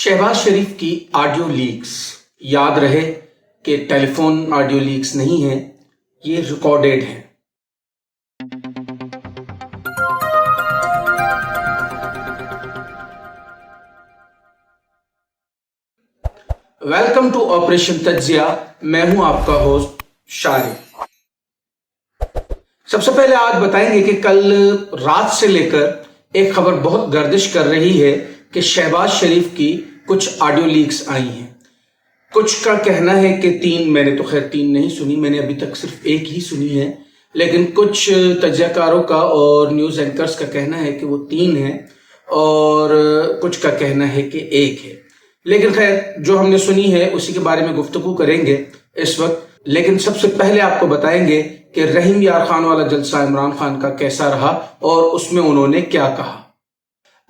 शहबाज शरीफ की audio leaks. याद रहे कि टेलीफोन ऑडियो लीक्स नहीं है, ये रिकॉर्डेड है। वेलकम टू ऑपरेशन तज्जिया। मैं हूं आपका होस्ट शारिफ। सबसे पहले आज बताएंगे कि कल रात से लेकर एक खबर बहुत गर्दिश कर रही है कि शहबाज शरीफ की कुछ ऑडियो लीक्स आई हैं। कुछ का कहना है कि 3, मैंने तो खैर 3 नहीं सुनी, मैंने अभी तक सिर्फ एक ही सुनी है, लेकिन कुछ तज्जियाकारों का और न्यूज़ एंकर्स का कहना है कि वो 3 है और कुछ का कहना है कि 1 है। लेकिन खैर जो हमने सुनी है उसी के बारे में गुफ्तगू करेंगे इस वक्त। लेकिन सबसे पहले आपको बताएंगे कि रहीम यार खान वाला जलसा इमरान खान का कैसा रहा और उसमें उन्होंने क्या कहा।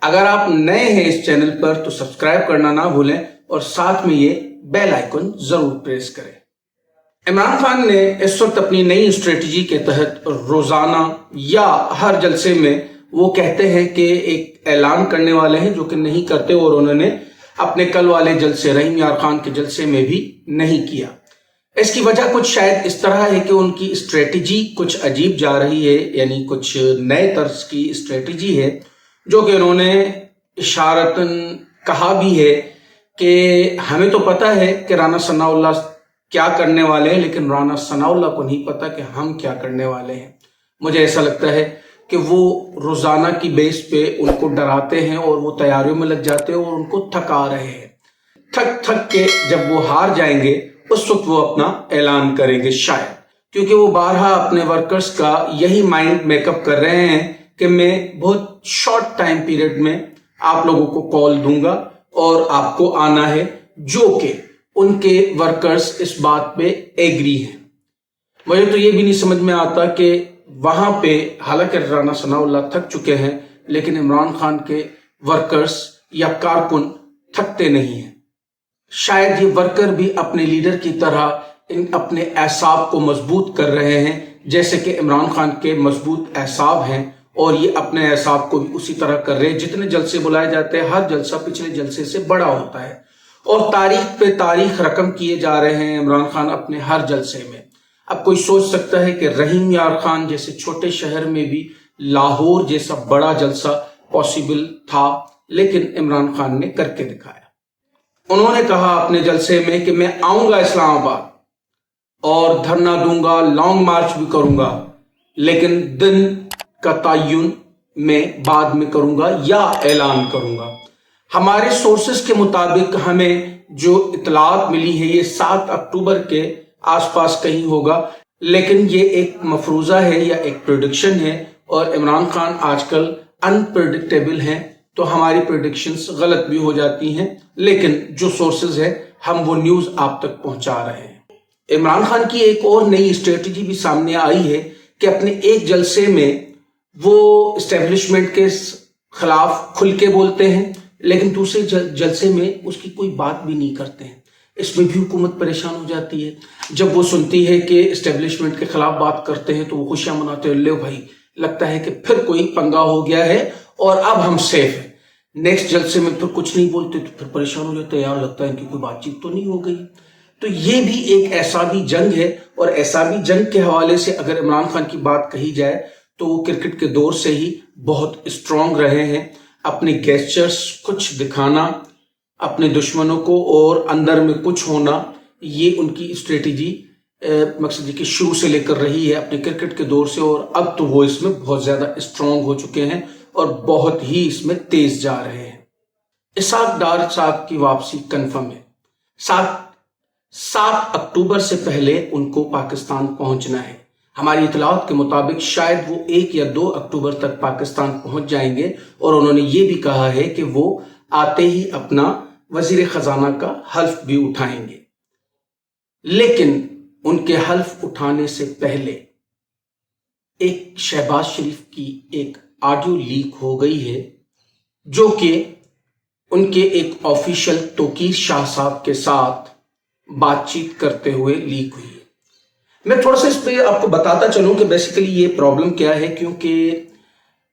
अगर आप नए हैं इस चैनल पर तो सब्सक्राइब करना ना भूलें और साथ में ये बेल आइकन जरूर प्रेस करें। इमरान खान ने इस वक्त अपनी नई स्ट्रेटजी के तहत रोजाना या हर जलसे में वो कहते हैं कि एक ऐलान करने वाले हैं, जो कि नहीं करते, और उन्होंने अपने कल वाले जलसे रहीम यार खान के जलसे में भी नहीं किया। इसकी वजह कुछ शायद इस तरह है कि उनकी स्ट्रेटजी कुछ अजीब जा रही है, यानी कुछ नए तर्ज की स्ट्रेटजी है, जो कि उन्होंने इशारतन कहा भी है कि हमें तो पता है कि राना सनाउल्लाह क्या करने वाले हैं, लेकिन राना सनाउल्लाह को नहीं पता कि हम क्या करने वाले हैं। मुझे ऐसा लगता है कि वो रोजाना की बेस पे उनको डराते हैं और वो तैयारियों में लग जाते हैं और उनको थका रहे हैं। थक के जब वो हार जाएंगे उस वक्त वो अपना ऐलान करेंगे शायद, क्योंकि वो बारहा अपने वर्कर्स का यही माइंड मेकअप कर रहे हैं कि मैं बहुत शॉर्ट टाइम पीरियड में आप लोगों को कॉल दूंगा और आपको आना है, जो कि उनके वर्कर्स इस बात पे एग्री हैं। मुझे तो ये भी नहीं समझ में आता कि वहां पे हालांकि राना सनाउल्लाह थक चुके हैं, लेकिन इमरान खान के वर्कर्स या कारकुन थकते नहीं हैं। शायद ये वर्कर भी अपने लीडर की तरह अपने एसाब को मजबूत कर रहे हैं, जैसे कि इमरान खान के मजबूत एसाब हैं, और ये अपने एसाब को भी उसी तरह कर रहे हैं। जितने जलसे बुलाए जाते हैं, हर जलसा पिछले जलसे से बड़ा होता है और तारीख पे तारीख रकम किए जा रहे हैं इमरान खान अपने हर जलसे में। अब कोई सोच सकता है कि रहीम यार खान जैसे छोटे शहर में भी लाहौर जैसा बड़ा जलसा पॉसिबल था, लेकिन इमरान खान ने करके दिखाया। उन्होंने कहा अपने जलसे में कि मैं आऊंगा इस्लामाबाद और धरना दूंगा, लॉन्ग मार्च भी करूंगा, लेकिन दिन का तयन मैं बाद में करूंगा या ऐलान करूंगा। हमारे सोर्सेस के मुताबिक हमें जो इतलात मिली है ये 7 अक्टूबर के आसपास कहीं होगा, लेकिन ये एक मफरूजा है या एक प्रेडिक्शन है, और इमरान खान आजकल अनप्रेडिक्टेबल हैं, तो हमारी प्रेडिक्शंस गलत भी हो जाती हैं, लेकिन जो सोर्सेज है हम वो न्यूज आप तक पहुंचा रहे हैं। इमरान खान की एक और नई स्ट्रेटजी भी सामने आई है कि अपने एक जलसे में वो एस्टेब्लिशमेंट के खिलाफ खुल के बोलते हैं, लेकिन दूसरे जलसे में उसकी कोई बात भी नहीं करते हैं। इसमें भी हुकूमत परेशान हो जाती है। जब वो सुनती है कि एस्टेब्लिशमेंट के खिलाफ बात करते हैं तो वो खुशियां मनाते हैं, ले भाई लगता है कि फिर कोई पंगा हो गया है और अब हम सेफ हैं। नेक्स्ट जलसे में फिर कुछ नहीं बोलते तो फिर परेशान हो जाते हैं, यार लगता है कि कोई बातचीत तो नहीं हो गई। तो ये भी एक ऐसा भी जंग है, और ऐसा भी जंग के हवाले से अगर इमरान खान की बात कही जाए तो वो क्रिकेट के दौर से ही बहुत स्ट्रांग रहे हैं। अपने गेस्चर्स कुछ दिखाना अपने दुश्मनों को और अंदर में कुछ होना, ये उनकी स्ट्रेटजी मकसद कि शुरू से लेकर रही है अपने क्रिकेट के दौर से, और अब तो वो इसमें बहुत ज्यादा स्ट्रांग हो चुके हैं और बहुत ही इसमें तेज जा रहे हैं। इसाक डार साहब की वापसी कन्फर्म है। 7 अक्टूबर से पहले उनको पाकिस्तान पहुंचना है। हमारी इतलात के मुताबिक शायद वो 1 या 2 अक्टूबर तक पाकिस्तान पहुंच जाएंगे, और उन्होंने ये भी कहा है कि वो आते ही अपना वजीर खजाना का हल्फ भी उठाएंगे। लेकिन उनके हल्फ उठाने से पहले एक शहबाज शरीफ की एक ऑडियो लीक हो गई है, जो कि उनके एक ऑफिशियल तोकीर शाह साहब के साथ बातचीत करते हुए लीक हुई है। मैं थोड़ा सा इस पे आपको बताता चलूं कि बेसिकली ये प्रॉब्लम क्या है, क्योंकि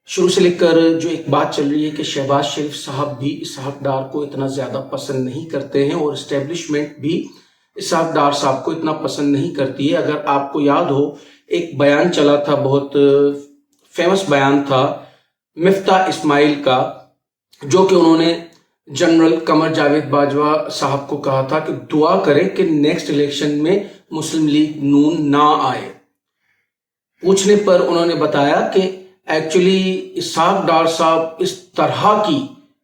शुरू से लेकर जो एक बात चल रही है कि शहबाज शरीफ साहब भी इसहाक डार को इतना ज़्यादा पसंद नहीं करते हैं और इस्टेब्लिशमेंट भी इसहाक डार साहब को इतना पसंद नहीं करती है। अगर आपको याद हो, एक बयान चला था, बहुत फेमस बयान था मिफ्ता इस्माइल का, जो कि उन्होंने जनरल कमर जावेद बाजवा साहब को कहा था कि दुआ करें कि नेक्स्ट इलेक्शन में मुस्लिम लीग नून ना आए। पूछने पर उन्होंने बताया कि एक्चुअली इसहाक डार साहब इस तरह की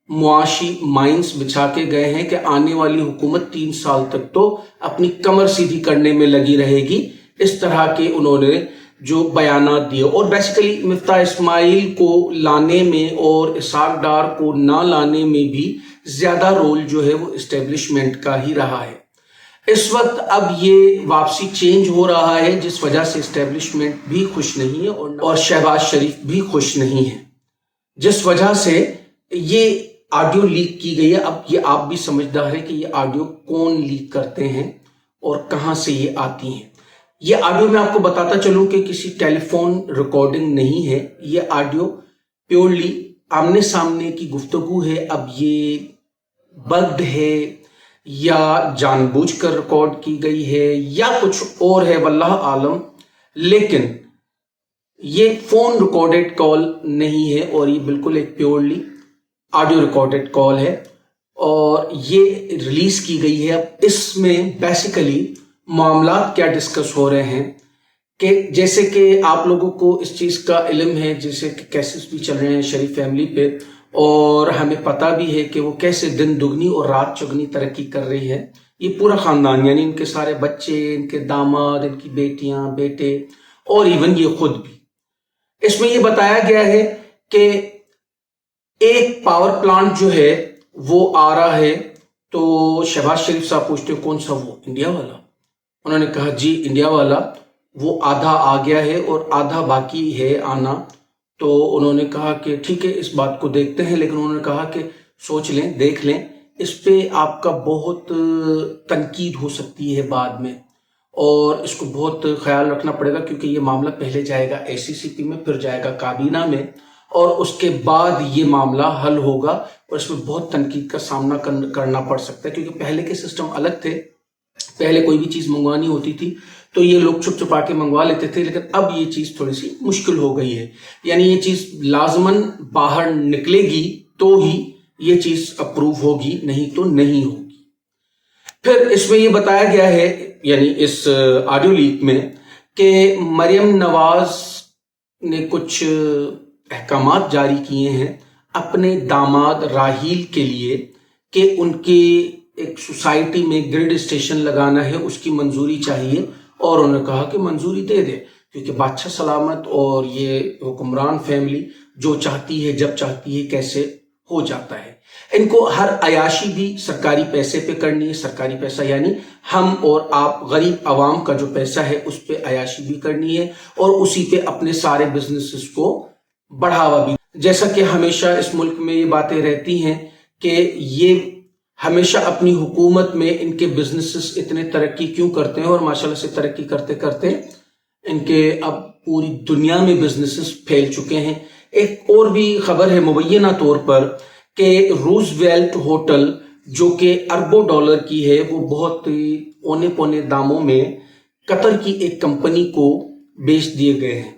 मुआशी माइंस बिछा के गए हैं कि आने वाली हुकूमत 3 साल तक तो अपनी कमर सीधी करने में लगी रहेगी। इस तरह के उन्होंने जो बयानात दिए और बेसिकली मिफ्ता इस्माइल को लाने में और इसहाक डार को ना लाने में भी ज्यादा रोल जो है वो इस्टेब्लिशमेंट का ही रहा है। इस वक्त अब ये वापसी चेंज हो रहा है, जिस वजह से इस्टेब्लिशमेंट भी खुश नहीं है और शहबाज शरीफ भी खुश नहीं है, जिस वजह से ये ऑडियो लीक की गई है। अब ये आप भी समझदार है कि ये ऑडियो कौन लीक करते हैं और कहां से ये आती हैं। ये ऑडियो मैं आपको बताता चलूं कि किसी टेलीफोन रिकॉर्डिंग नहीं है, ये ऑडियो प्योरली आमने सामने की गुफ्तगू है। अब ये बग्ड है या जानबूझकर रिकॉर्ड की गई है या कुछ और है, वल्लाह आलम, लेकिन ये फोन रिकॉर्डेड कॉल नहीं है और ये बिल्कुल एक प्योरली ऑडियो रिकॉर्डेड कॉल है और ये रिलीज की गई है। अब इसमें बेसिकली मामला क्या डिस्कस हो रहे हैं कि जैसे कि आप लोगों को इस चीज का इल्म है, जैसे कि केसेस भी चल रहे हैं शरीफ फैमिली पे और हमें पता भी है कि वो कैसे दिन दुगनी और रात चौगनी तरक्की कर रही है। ये पूरा खानदान, यानी इनके सारे बच्चे, इनके दामाद, इनकी बेटियां, बेटे और इवन ये खुद भी। इसमें ये बताया गया है कि एक पावर प्लांट जो है वो आ रहा है, तो शहबाज शरीफ साहब पूछते हैं कौन सा वो, इंडिया वाला? उन्होंने कहा जी इंडिया वाला, वो आधा आ गया है और आधा बाकी है आना। तो उन्होंने कहा कि ठीक है इस बात को देखते हैं, लेकिन उन्होंने कहा कि सोच लें, देख लें, इस पे आपका बहुत तनकीद हो सकती है बाद में और इसको बहुत ख्याल रखना पड़ेगा, क्योंकि ये मामला पहले जाएगा ACCP में, फिर जाएगा काबीना में और उसके बाद ये मामला हल होगा और इसमें बहुत तनकीद का सामना करना पड़ सकता है, क्योंकि पहले के सिस्टम अलग थे। पहले कोई भी चीज मंगवानी होती थी तो ये लोग छुप छुपा के मंगवा लेते थे, लेकिन अब ये चीज थोड़ी सी मुश्किल हो गई है। यानी ये चीज लाजमन बाहर निकलेगी तो ही ये चीज अप्रूव होगी, नहीं तो नहीं होगी। फिर इसमें ये बताया गया है, यानी इस ऑडियो लीक में, कि मरियम नवाज ने कुछ अहकामात जारी किए हैं अपने दामाद राहील के लिए कि उनके एक सोसाइटी में ग्रिड स्टेशन लगाना है, उसकी मंजूरी चाहिए और उन्होंने कहा कि मंजूरी दे दे, क्योंकि बादशाह सलामत और ये हुक्मरान फैमिली जो चाहती है जब चाहती है कैसे हो जाता है। इनको हर अयाशी भी सरकारी पैसे पे करनी है। सरकारी पैसा यानी हम और आप गरीब आवाम का जो पैसा है उस पे अयाशी भी करनी है और उसी पे अपने सारे बिजनेसेस को बढ़ावा भी। जैसा कि हमेशा इस मुल्क में ये बातें रहती हैं कि ये हमेशा अपनी हुकूमत में इनके बिजनेसेस इतने तरक्की क्यों करते हैं और माशाल्लाह से तरक्की करते करते इनके अब पूरी दुनिया में बिजनेसेस फैल चुके हैं। एक और भी खबर है मुबैना तौर पर कि रूजवेल्ट होटल जो कि अरबों डॉलर की है, वो बहुत औने पौने दामों में कतर की एक कंपनी को बेच दिए गए हैं।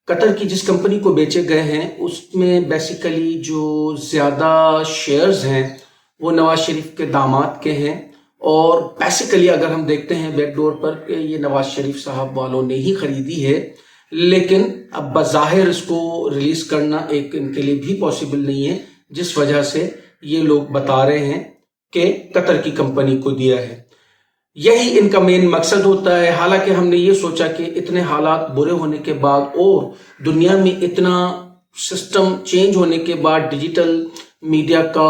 कतर की जिस कंपनी को बेचे गए हैं उसमें बेसिकली जो ज्यादा शेयर्स हैं वो नवाज शरीफ के दामाद के हैं और बेसिकली अगर हम देखते हैं बैकडोर पर ये नवाज शरीफ साहब वालों ने ही खरीदी है, लेकिन अब बज़ाहिर इसको रिलीज करना एक इनके लिए भी पॉसिबल नहीं है, जिस वजह से ये लोग बता रहे हैं कि कतर की कंपनी को दिया है। यही इनका मेन मकसद होता है। हालांकि हमने ये सोचा कि इतने हालात बुरे होने के बाद और दुनिया में इतना सिस्टम चेंज होने के बाद, डिजिटल मीडिया का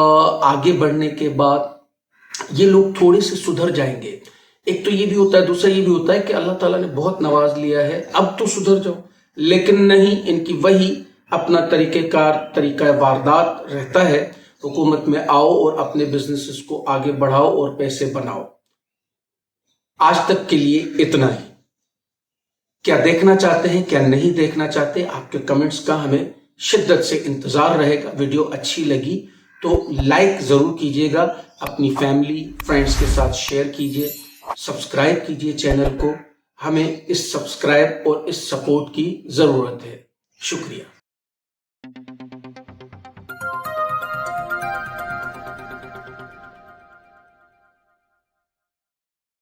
आगे बढ़ने के बाद ये लोग थोड़े से सुधर जाएंगे। एक तो ये भी होता है, दूसरा ये भी होता है कि अल्लाह ताला ने बहुत नवाज लिया है, अब तो सुधर जाओ, लेकिन नहीं, इनकी वही अपना तरीका वारदात रहता है। हुकूमत में आओ और अपने बिजनेसेस को आगे बढ़ाओ और पैसे बनाओ। आज तक के लिए इतना ही। क्या देखना चाहते हैं, क्या नहीं देखना चाहते, आपके कमेंट्स का हमें شدت سے انتظار رہے گا. ویڈیو اچھی لگی تو لائک ضرور کیجیے گا, اپنی فیملی فرینڈز کے ساتھ شیئر کیجیے, سبسکرائب کیجیے چینل کو. ہمیں اس سبسکرائب اور اس سپورٹ کی ضرورت ہے. شکریہ.